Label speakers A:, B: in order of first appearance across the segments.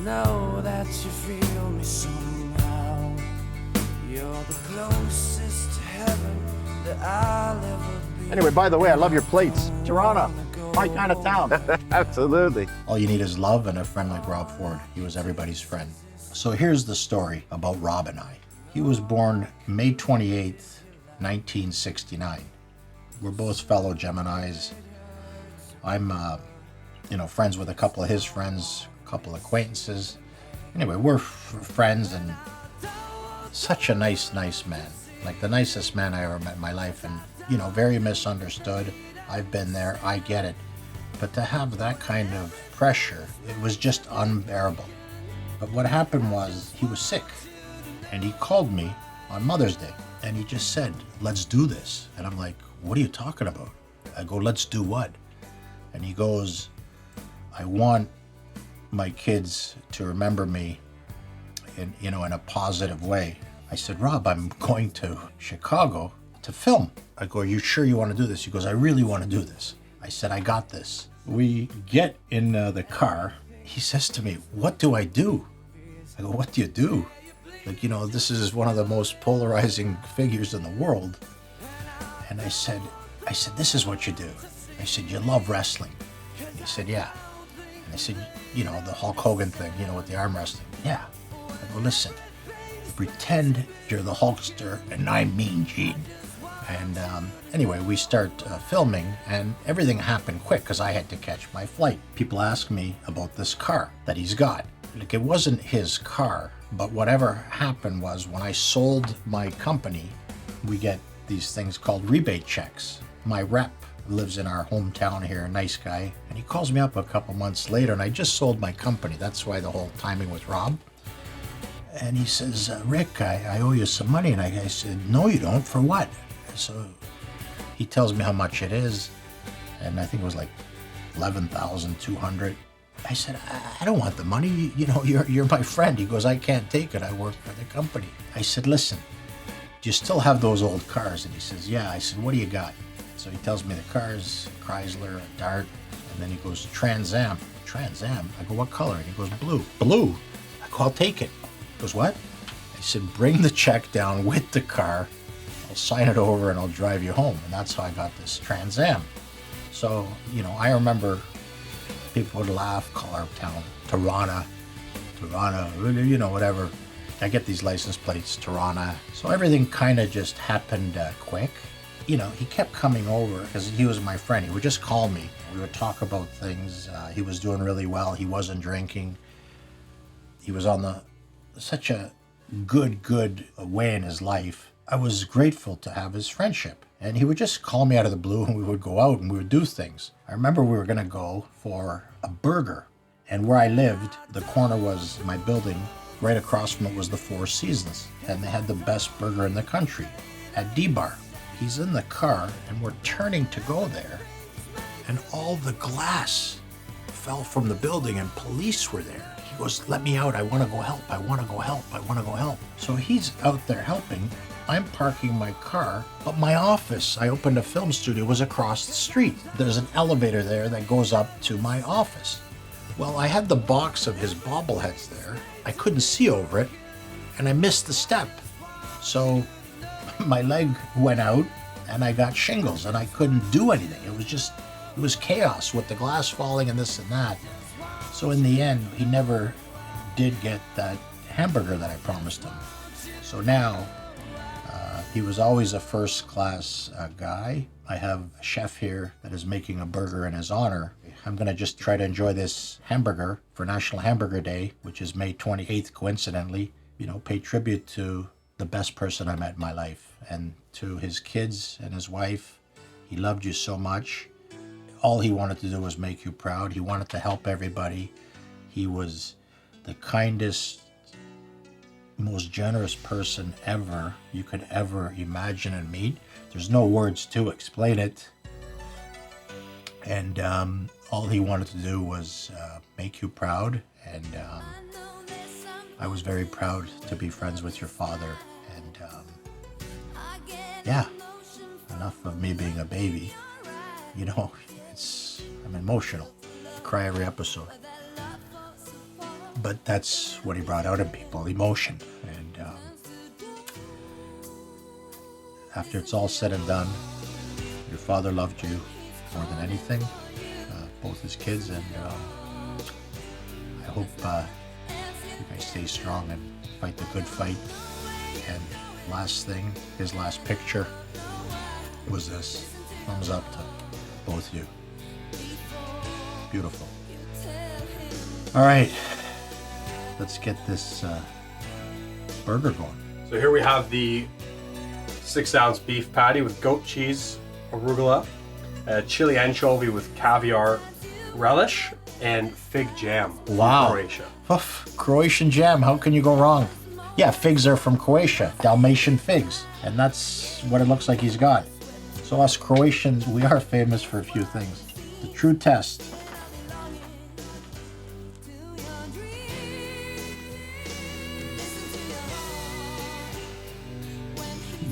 A: know that you feel me somehow. You're the closest to heaven that I'll ever be.
B: Anyway, by the way, I love your plates. Toronto, my kind of town.
C: Absolutely.
D: All you need is love and a friend like Rob Ford. He was everybody's friend. So here's the story about Rob and I. He was born May 28th, 1969. We're both fellow Geminis. I'm, friends with a couple of his friends, a couple acquaintances. Anyway, we're friends, and such a nice man. Like the nicest man I ever met in my life, and, very misunderstood. I've been there, I get it. But to have that kind of pressure, it was just unbearable. But what happened was he was sick, and he called me on Mother's Day, and he just said, let's do this. And I'm like, what are you talking about? I go, let's do what? And he goes, I want my kids to remember me in a positive way. I said, Rob, I'm going to Chicago to film. I go, are you sure you want to do this? He goes, I really want to do this. I said, I got this. We get in the car. He says to me, what do I do? I go, what do you do? Like, this is one of the most polarizing figures in the world. And I said, this is what you do. I said, you love wrestling. And he said, yeah. And I said, the Hulk Hogan thing, with the arm wrestling. Yeah. I go, listen, pretend you're the Hulkster and I'm Mean Gene. And anyway, we start filming, and everything happened quick because I had to catch my flight. People ask me about this car that he's got. Like, it wasn't his car, but whatever happened was when I sold my company, we get these things called rebate checks. My rep lives in our hometown here, nice guy, and he calls me up a couple months later, and I just sold my company. That's why the whole timing with Rob. And he says, Rick, I owe you some money. And I said, no, you don't. For what? So he tells me how much it is, and I think it was like $11,200. I said, I don't want the money. You're my friend. He goes, I can't take it. I work for the company. I said, listen, do you still have those old cars? And he says, yeah. I said, what do you got? So he tells me the cars, Chrysler, a Dart, and then he goes, Trans Am. Trans Am? I go, what color? And he goes, blue. Blue? I go, I'll take it. He goes, what? I said, bring the check down with the car. I'll sign it over and I'll drive you home. And that's how I got this Trans Am. So, I remember people would laugh, call our town Tirana, whatever. I get these license plates, Tirana. So everything kind of just happened quick. He kept coming over because he was my friend. He would just call me. We would talk about things. He was doing really well. He wasn't drinking. He was on such a good way in his life. I was grateful to have his friendship. And he would just call me out of the blue, and we would go out and we would do things. I remember we were going to go for a burger. And where I lived, the corner was my building. Right across from it was the Four Seasons. And they had the best burger in the country at D-Bar. He's in the car, and we're turning to go there. And all the glass fell from the building, and police were there. He goes, let me out. I want to go help. I want to go help. I want to go help. So he's out there helping. I'm parking my car, but my office, I opened a film studio, was across the street. There's an elevator there that goes up to my office. Well, I had the box of his bobbleheads there. I couldn't see over it, and I missed the step. So my leg went out, and I got shingles, and I couldn't do anything. It was chaos with the glass falling and this and that. So in the end, he never did get that hamburger that I promised him. So now, he was always a first-class guy. I have a chef here that is making a burger in his honor. I'm going to just try to enjoy this hamburger for National Hamburger Day, which is May 28th, coincidentally. Pay tribute to the best person I met in my life, and to his kids and his wife. He loved you so much. All he wanted to do was make you proud. He wanted to help everybody. He was the kindest, most generous person ever you could ever imagine and meet. There's no words to explain it. And all he wanted to do was make you proud. And I was very proud to be friends with your father. And yeah, enough of me being a baby. I'm emotional. I cry every episode. But that's what he brought out in people, emotion. And after it's all said and done, your father loved you more than anything, both his kids, and I hope you guys stay strong and fight the good fight. And last thing, his last picture was this. Thumbs up to both you. Beautiful. All right, let's get this burger going.
C: So here we have the 6-ounce beef patty with goat cheese, arugula, chili anchovy with caviar relish, and fig jam.
D: Wow.
C: From Croatia.
D: Oof, Croatian jam, how can you go wrong? Yeah, figs are from Croatia, Dalmatian figs, and that's what it looks like he's got. So us Croatians, we are famous for a few things. The true test.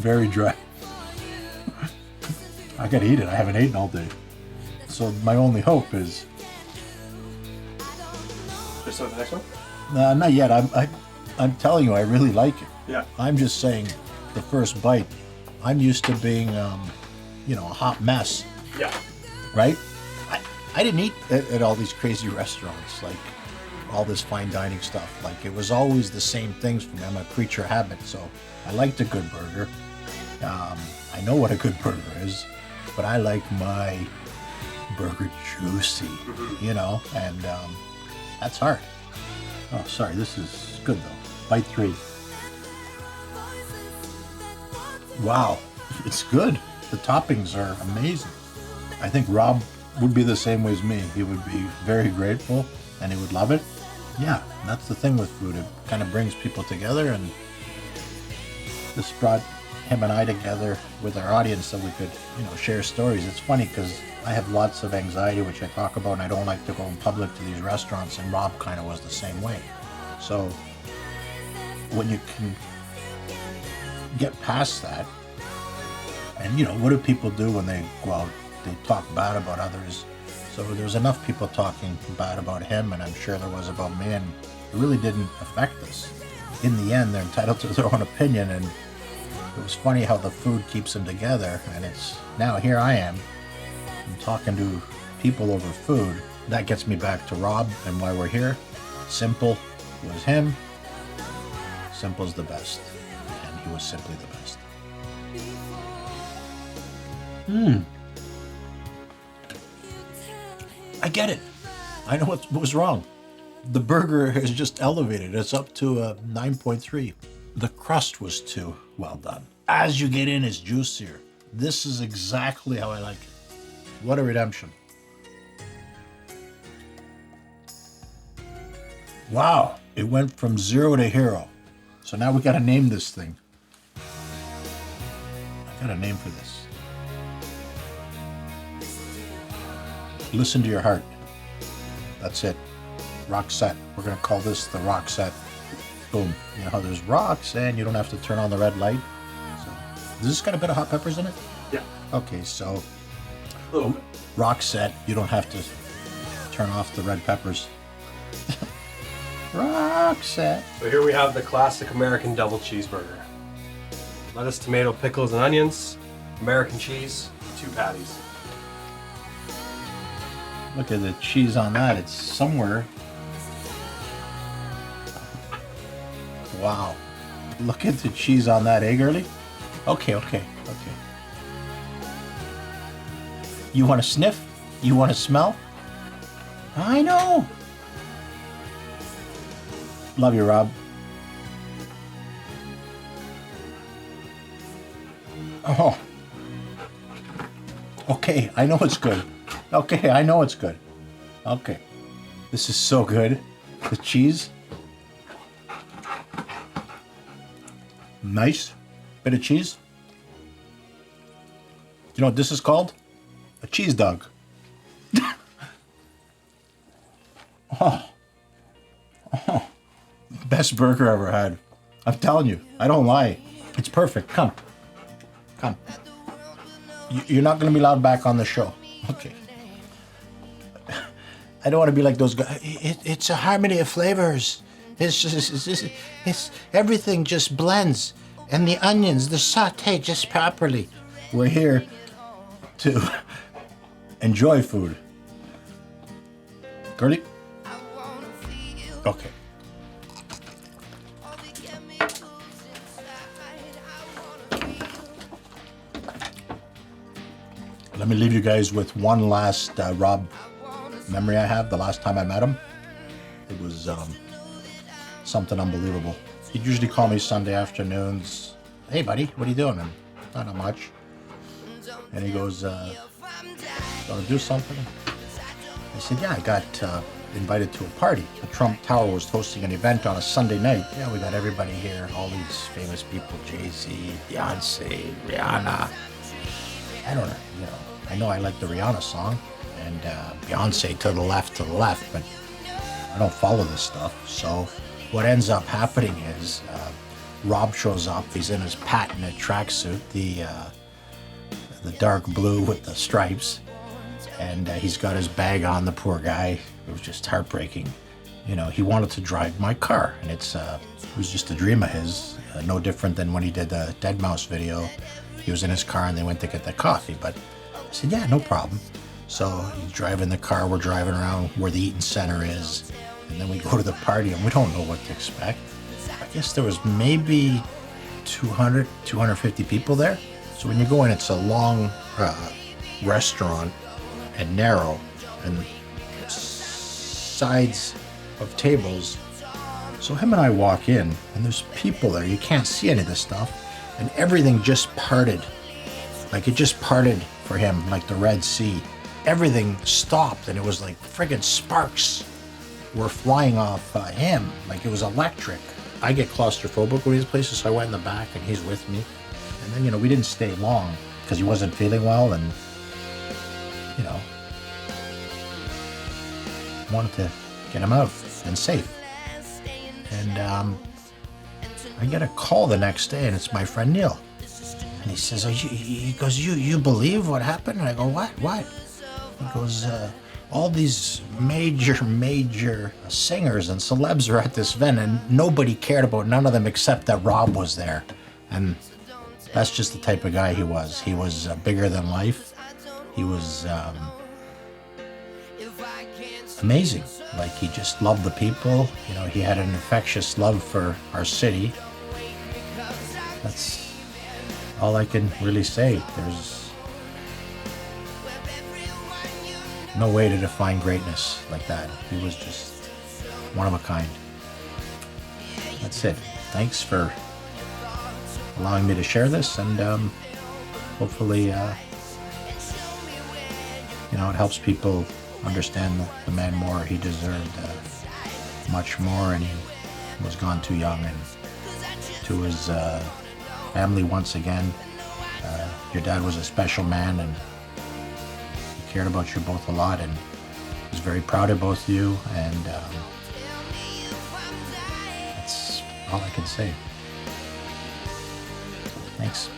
D: Very dry. I gotta eat it, I haven't eaten all day. So my only hope is...
C: Just on the next one?
D: not yet, I'm telling you, I really like it.
C: Yeah.
D: I'm just saying, the first bite, I'm used to being, a hot mess,
C: Yeah.
D: right? I didn't eat at all these crazy restaurants, like all this fine dining stuff. Like, it was always the same things for me. I'm a creature of habit, so I liked a good burger. I know what a good burger is, but I like my burger juicy, and that's hard. Oh, sorry, this is good though. Bite 3. Wow, it's good. The toppings are amazing. I think Rob would be the same way as me. He would be very grateful and he would love it. Yeah, that's the thing with food. It kind of brings people together, and this brought him and I together with our audience so we could, share stories. It's funny because I have lots of anxiety, which I talk about, and I don't like to go in public to these restaurants, and Rob kind of was the same way. So when you can get past that, and what do people do when they go out? They talk bad about others. So there's enough people talking bad about him, and I'm sure there was about me, and it really didn't affect us. In the end, they're entitled to their own opinion, and it was funny how the food keeps them together, and it's now here I am. I'm talking to people over food. That gets me back to Rob and why we're here. Simple was him. Simple's the best, and he was simply the best. I get it. I know what was wrong. The burger is just elevated. It's up to a 9.3. The crust was too well done. As you get in, it's juicier. This is exactly how I like it. What a redemption. Wow, it went from 0 to hero. So now we gotta name this thing. I got a name for this. Listen to your heart. That's it. Rock set. We're gonna call this the rock set. Boom. You know how there's rocks and you don't have to turn on the red light? So, does this got a bit of hot peppers in it?
C: Yeah.
D: Okay, so
C: A little bit.
D: rock set, you don't have to turn off the red peppers. Rock set.
C: So here we have the classic American double cheeseburger. Lettuce, tomato, pickles, and onions, American cheese, 2 patties.
D: Look at the cheese on that. It's somewhere. Wow. Look at the cheese on that, eh, girly? Okay. You want to sniff? You want to smell? I know. Love you, Rob. Oh. Okay, I know it's good. Okay, I know it's good. Okay. This is so good. The cheese. Nice bit of cheese. You know what this is called? A cheese dog. Oh. Best burger I ever had. I'm telling you, I don't lie. It's perfect. Come. You're not going to be allowed back on the show. Okay. I don't want to be like those guys. It's a harmony of flavors. It's everything just blends, and the onions, they're sautéed just properly. We're here to enjoy food. Curly? Okay. Let me leave you guys with one last Rob memory I have. The last time I met him, it was something unbelievable. He'd usually call me Sunday afternoons. Hey, buddy, what are you doing? And not much. And he goes, "Want to do something?" I said, "Yeah, I got invited to a party. The Trump Tower was hosting an event on a Sunday night. Yeah, we got everybody here, all these famous people, Jay-Z, Beyonce, Rihanna. I don't know, I know I like the Rihanna song, and Beyonce to the left, but I don't follow this stuff." So what ends up happening is Rob shows up. He's in his patented tracksuit, the dark blue with the stripes, and he's got his bag on, the poor guy. It was just heartbreaking. He wanted to drive my car, and it was just a dream of his, no different than when he did the Dead Mouse video. He was in his car and they went to get the coffee, but I said, "Yeah, no problem." So he's driving the car, we're driving around where the Eaton Center is, and then we go to the party and we don't know what to expect. I guess there was maybe 200, 250 people there. So when you go in, it's a long restaurant and narrow, and sides of tables. So him and I walk in, and there's people there. You can't see any of this stuff, and everything just parted. Like it just parted for him, like the Red Sea. Everything stopped, and it was like friggin' sparks were flying off him, like it was electric. I get claustrophobic with these places, so I went in the back, and he's with me. And then, we didn't stay long because he wasn't feeling well, and, wanted to get him out and safe. And I get a call the next day, and it's my friend Neil. And he says, he goes, you believe what happened? And I go, what? He goes, all these major singers and celebs are at this event, and nobody cared about none of them except that Rob was there. And that's just the type of guy he was. He was bigger than life. He was amazing. Like, he just loved the people. He had an infectious love for our city. That's all I can really say. There's no way to define greatness like that. He was just one of a kind. That's it. Thanks for allowing me to share this, and hopefully it helps people understand the man more. He deserved much more, and he was gone too young. And to his family, once again, your dad was a special man, and he cared about you both a lot, and was very proud of both of you, and that's all I can say. Thanks.